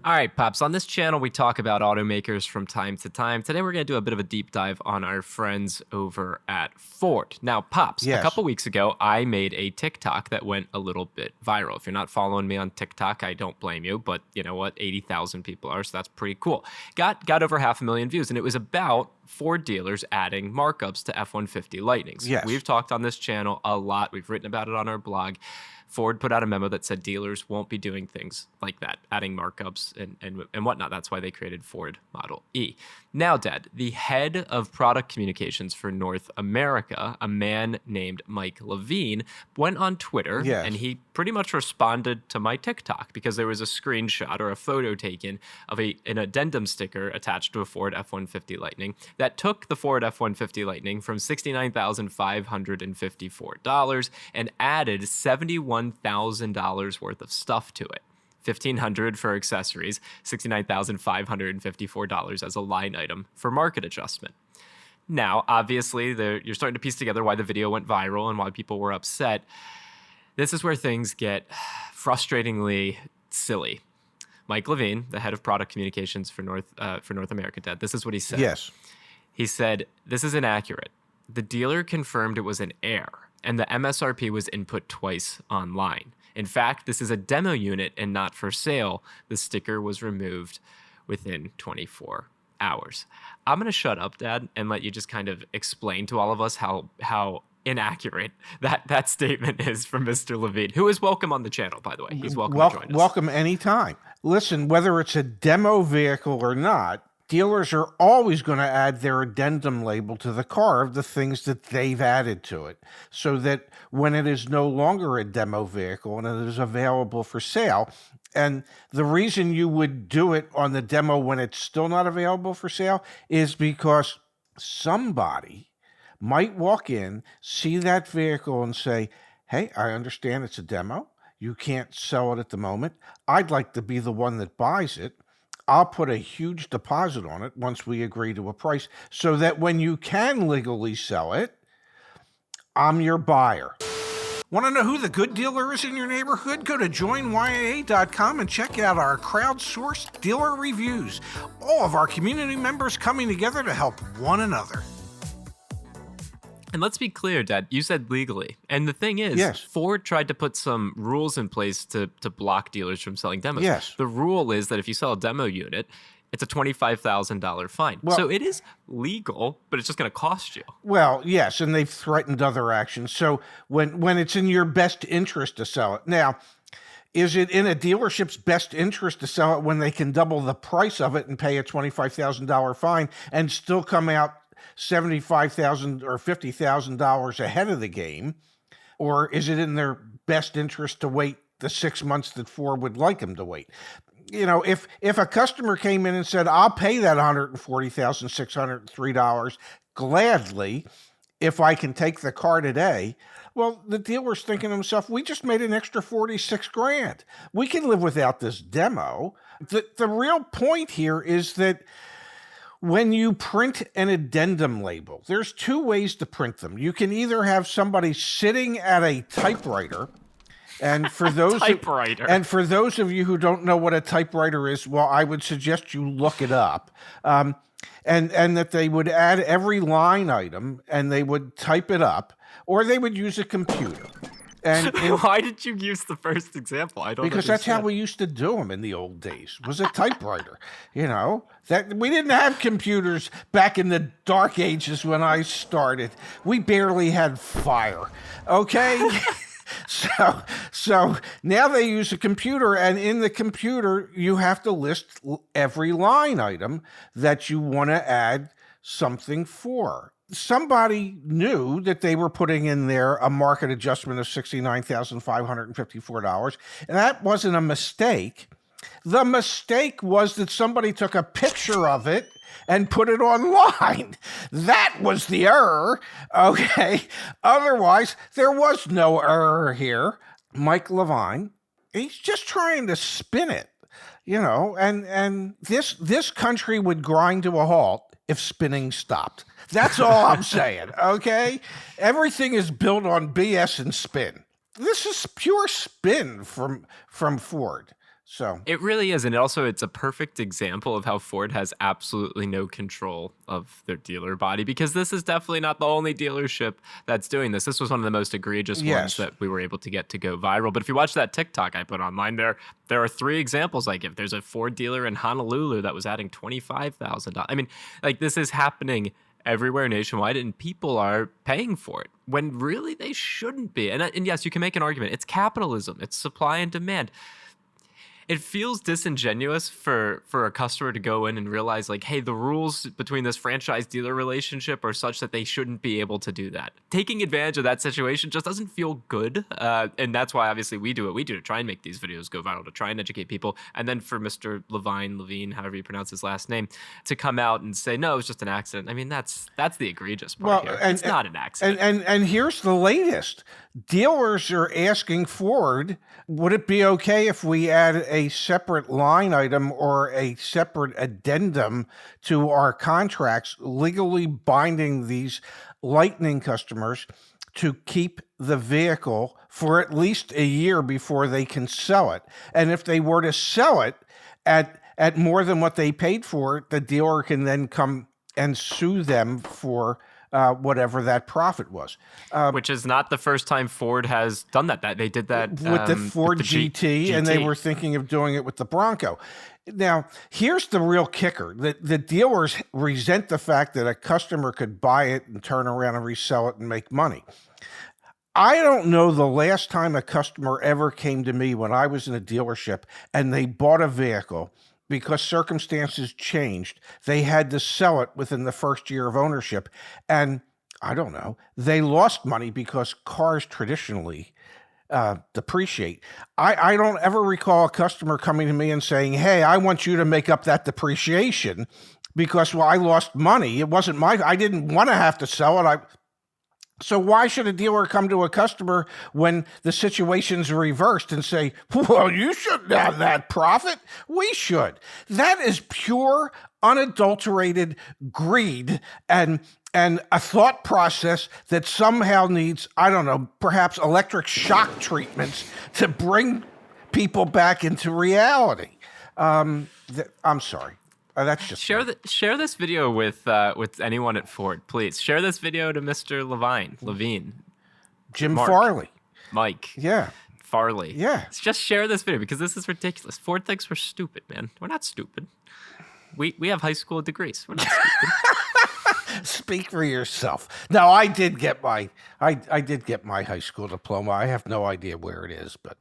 All right, Pops. On this channel, we talk about automakers from time to time. Today, we're going to do a bit of a deep dive on our friends over at Ford. Now, Pops, Yes. a couple weeks ago, I made a TikTok that went a little bit viral. If you're not following me on TikTok, I don't blame you. But you know what? 80,000 people are, so that's pretty cool. Got over 500,000 views, and it was about Ford dealers adding markups to F-150 Lightnings. Yes. We've talked on this channel a lot. We've written about it on our blog. Ford put out a memo that said dealers won't be doing things like that, adding markups and whatnot. That's why they created Ford Model E. Now, Dad, the head of product communications for North America, a man named Mike Levine, went on Twitter Yes. and he pretty much responded to my TikTok because there was a screenshot or a photo taken of an addendum sticker attached to a Ford F-150 Lightning that took the Ford F-150 Lightning from $69,554 and added $71,000 worth of stuff to it. $1,500 for accessories, $69,554 as a line item for market adjustment. Now, obviously, you're starting to piece together why the video went viral and why people were upset. This is where things get frustratingly silly. Mike Levine, the head of product communications for North America, Dad, this is what he said. Yes. He said, "This is inaccurate. The dealer confirmed it was an error, and the MSRP was input twice online. In fact, this is a demo unit and not for sale. The sticker was removed within 24 hours." I'm going to shut up, Dad, and let you just kind of explain to all of us how inaccurate that statement is from Mr. Levine, who is welcome on the channel, by the way. He's welcome to join us. Welcome anytime. Listen, whether it's a demo vehicle or not, dealers are always going to add their addendum label to the car of the things that they've added to it, so that when it is no longer a demo vehicle and it is available for sale, and the reason you would do it on the demo when it's still not available for sale is because somebody might walk in, see that vehicle and say, "Hey, I understand it's a demo. You can't sell it at the moment. I'd like to be the one that buys it. I'll put a huge deposit on it once we agree to a price so that when you can legally sell it, I'm your buyer." Want to know who the good dealer is in your neighborhood? Go to joinyaa.com and check out our crowdsourced dealer reviews. All of our community members coming together to help one another. And let's be clear, Dad, you said legally. And the thing is, Yes. Ford tried to put some rules in place to block dealers from selling demos. Yes. The rule is that if you sell a demo unit, it's a $25,000 fine. Well- so it is legal, but it's just going to cost you. Well, yes, and they've threatened other actions. So when it's in your best interest to sell it. Now, is it in a dealership's best interest to sell it when they can double the price of it and pay a $25,000 fine and still come out $75,000 or $50,000 ahead of the game? Or is it in their best interest to wait the 6 months that Ford would like them to wait? You know, if a customer came in and said, "I'll pay that $140,603 gladly if I can take the car today," well, the dealer's thinking to himself, "We just made an extra 46 grand. We can live without this demo." The real point here is that when you print an addendum label, there's two ways to print them. You can either have somebody sitting at a typewriter, and for those Typewriter. and for those of you who don't know what a typewriter is, well, I would suggest you look it up. And that they would add every line item and they would type it up, or they would use a computer. And Why did you use the first example? I don't because that's how understand. we used to do them in the old days, was a typewriter. You know, that we didn't have computers back in the dark ages when I started. We barely had fire. Okay. So now they use a computer, and in the computer, you have to list every line item that you want to add something for. Somebody knew that they were putting in there a market adjustment of $69,554, and that wasn't a mistake. The mistake was that somebody took a picture of it and put it online. That was the error, okay? Otherwise, there was no error here. Mike Levine, he's just trying to spin it, you know, and this country would grind to a halt if spinning stopped. That's all I'm saying, okay? Everything is built on BS and spin. This is pure spin from Ford. So It really is. And it's a perfect example of how Ford has absolutely no control of their dealer body, because this is definitely not the only dealership that's doing this. This was one of the most egregious ones yes. that we were able to get to go viral. But if you watch that TikTok I put online, there are 3 examples I give. There's a Ford dealer in Honolulu that was adding $25,000. I mean, like, this is happening everywhere nationwide, and people are paying for it when really they shouldn't be. And yes, you can make an argument. It's capitalism. It's supply and demand. It feels disingenuous for a customer to go in and realize, like, hey, the rules between this franchise dealer relationship are such that they shouldn't be able to do that. Taking advantage of that situation just doesn't feel good. And that's why obviously we do it. We do to try and make these videos go viral, to try and educate people. And then for Mr. Levine, however you pronounce his last name, to come out and say, no, it was just an accident. I mean, that's the egregious part here. It's not an accident. And here's the latest. Dealers are asking Ford, would it be okay if we add a separate line item or a separate addendum to our contracts, legally binding these Lightning customers to keep the vehicle for at least a year before they can sell it? And if they were to sell it at more than what they paid for it, the dealer can then come and sue them for whatever that profit was. Which is not the first time Ford has done that. They did that with the Ford with the GT, and they were thinking of doing it with the Bronco. Now, here's the real kicker. The dealers resent the fact that a customer could buy it and turn around and resell it and make money. I don't know the last time a customer ever came to me when I was in a dealership and they bought a vehicle because circumstances changed. They had to sell it within the first year of ownership. And I don't know, they lost money because cars traditionally depreciate. I don't ever recall a customer coming to me and saying, hey, I want you to make up that depreciation because, well, I lost money. It wasn't I didn't want to have to sell it. So why should a dealer come to a customer when the situation's reversed and say, well, you shouldn't have that profit? We should. That is pure, unadulterated greed and a thought process that somehow needs, I don't know, perhaps electric shock treatments to bring people back into reality. I'm sorry. That's just share this video with anyone at Ford, please. Share this video to Mr. Levine, Jim Mark, Farley, Mike, Farley. Yeah. Just share this video because this is ridiculous. Ford thinks we're stupid, man. We're not stupid. We have high school degrees. We're not stupid. Speak for yourself. No, I did get my high school diploma. I have no idea where it is, but